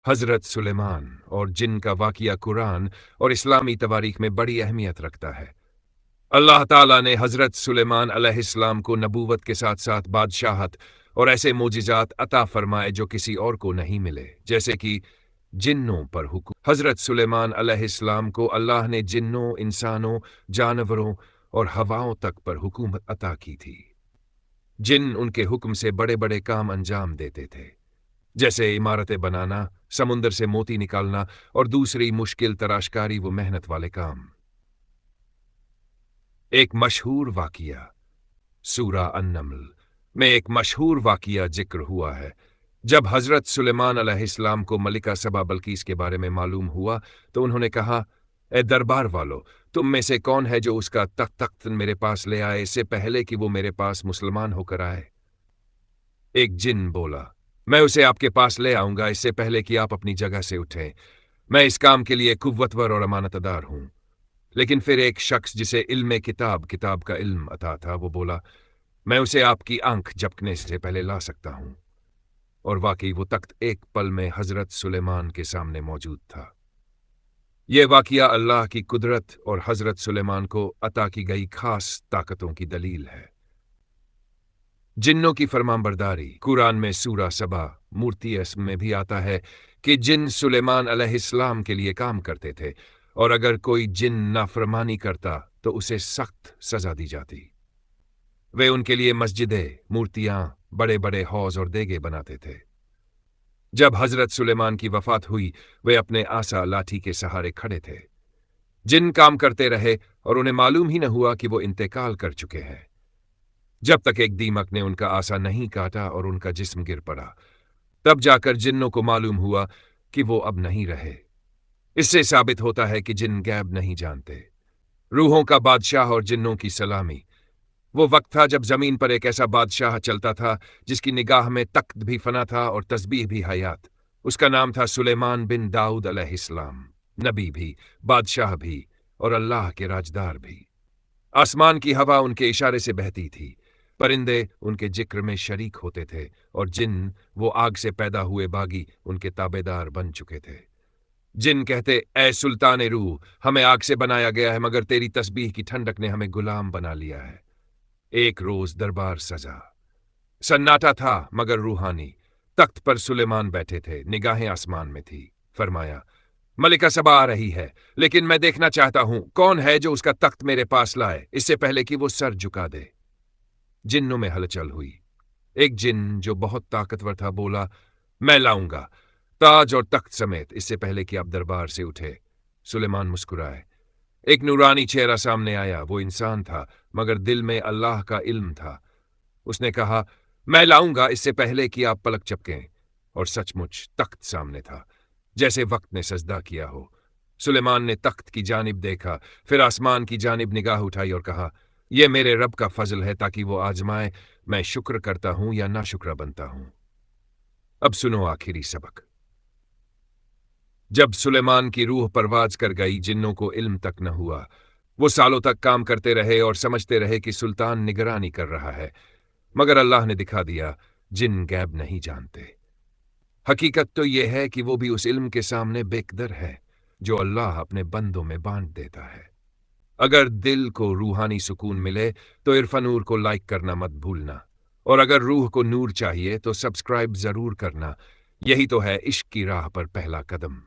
हज़रत सुलेमान और जिन का वाक़या कुरान और इस्लामी तवारीख में बड़ी अहमियत रखता है। अल्लाह ताला ने हज़रत सुलेमान अलैहिस्सलाम को नबूवत के साथ साथ बादशाहत और ऐसे मोजिज़ात अता फरमाए जो किसी और को नहीं मिले, जैसे कि जिन्नों पर हुक्म। हज़रत सुलेमान अलैहिस्सलाम को अल्लाह ने जिन्नों, इंसानों, जानवरों और हवाओं तक पर हुकूमत अता की थी। जिन उनके हुक्म से बड़े बड़े काम अंजाम देते थे, जैसे इमारतें बनाना, समुंदर से मोती निकालना और दूसरी मुश्किल तराशकारी व मेहनत वाले काम। एक मशहूर वाक़िया सूरा अन-नम्ल में एक मशहूर वाक़िया जिक्र हुआ है। जब हज़रत सुलेमान अलैहिस्सलाम को मलिका सबा बल्कीस के बारे में मालूम हुआ तो उन्होंने कहा, ए दरबार वालो, तुम में से कौन है जो उसका तख्त मेरे पास ले आए इससे पहले कि वो मेरे पास मुसलमान होकर आए। एक जिन बोला, मैं उसे आपके पास ले आऊंगा इससे पहले कि आप अपनी जगह से उठें। मैं इस काम के लिए कुव्वतवर और अमानतदार हूं। लेकिन फिर एक शख्स जिसे इल्म किताब का इल्म अता था, वो बोला, मैं उसे आपकी आंख झपकने से पहले ला सकता हूं। और वाकई वो तख्त एक पल में हजरत सुलेमान के सामने मौजूद था। यह वाकया अल्लाह की कुदरत और हजरत सुलेमान को अता की गई खास ताकतों की दलील है। जिन्नों की फरमाबरदारी कुरान में सूरा सबा मूर्ति अस्म में भी आता है कि जिन सुलेमान अलैहिस्सलाम के लिए काम करते थे और अगर कोई जिन नाफरमानी करता तो उसे सख्त सजा दी जाती। वे उनके लिए मस्जिदें, मूर्तियां, बड़े बड़े हौज और देगे बनाते थे। जब हजरत सुलेमान की वफात हुई, वे अपने आसा लाठी के सहारे खड़े थे। जिन काम करते रहे और उन्हें मालूम ही न हुआ कि वो इंतकाल कर चुके हैं, जब तक एक दीमक ने उनका आसा नहीं काटा और उनका जिस्म गिर पड़ा। तब जाकर जिन्नों को मालूम हुआ कि वो अब नहीं रहे। इससे साबित होता है कि जिन गैब नहीं जानते। रूहों का बादशाह और जिन्नों की सलामी। वो वक्त था जब जमीन पर एक ऐसा बादशाह चलता था जिसकी निगाह में तख्त भी फना था और तस्बीह भी हयात। उसका नाम था सुलेमान बिन दाऊद अलैहिस्सलाम, नबी भी, बादशाह भी और अल्लाह के राजदार भी। आसमान की हवा उनके इशारे से बहती थी, परिंदे उनके जिक्र में शरीक होते थे और जिन, वो आग से पैदा हुए बागी, उनके ताबेदार बन चुके थे। जिन कहते, ए सुल्तान रूह, हमें आग से बनाया गया है मगर तेरी तस्बीह की ठंडक ने हमें गुलाम बना लिया है। एक रोज दरबार सजा। सन्नाटा था मगर रूहानी। तख्त पर सुलेमान बैठे थे, निगाहें आसमान में थी। फरमाया, मलिका सबा आ रही है, लेकिन मैं देखना चाहता हूं कौन है जो उसका तख्त मेरे पास लाए इससे पहले कि वो सर झुका दे। जिन्नों में हलचल हुई। एक जिन जो बहुत ताकतवर था बोला, मैं लाऊंगा, ताज और तख्त समेत, इससे पहले कि आप दरबार से उठे। सुलेमान मुस्कुराए। एक नूरानी चेहरा सामने आया। वो इंसान था मगर दिल में अल्लाह का इल्म था। उसने कहा, मैं लाऊंगा इससे पहले कि आप पलक झपकें। और सचमुच तख्त सामने था, जैसे वक्त ने सजदा किया हो। सुलेमान ने तख्त की जानिब देखा, फिर आसमान की जानिब निगाह उठाई और कहा, यह मेरे रब का फजल है ताकि वो आजमाए मैं शुक्र करता हूं या नाशुक्र बनता हूं। अब सुनो आखिरी सबक। जब सुलेमान की रूह परवाज कर गई, जिन्नों को इल्म तक न हुआ। वो सालों तक काम करते रहे और समझते रहे कि सुल्तान निगरानी कर रहा है, मगर अल्लाह ने दिखा दिया, जिन गैब नहीं जानते। हकीकत तो यह है कि वो भी उस इल्म के सामने बेकदर है जो अल्लाह अपने बंदों में बांट देता है। अगर दिल को रूहानी सुकून मिले तो इरफानूर को लाइक करना मत भूलना, और अगर रूह को नूर चाहिए तो सब्सक्राइब जरूर करना। यही तो है इश्क की राह पर पहला कदम।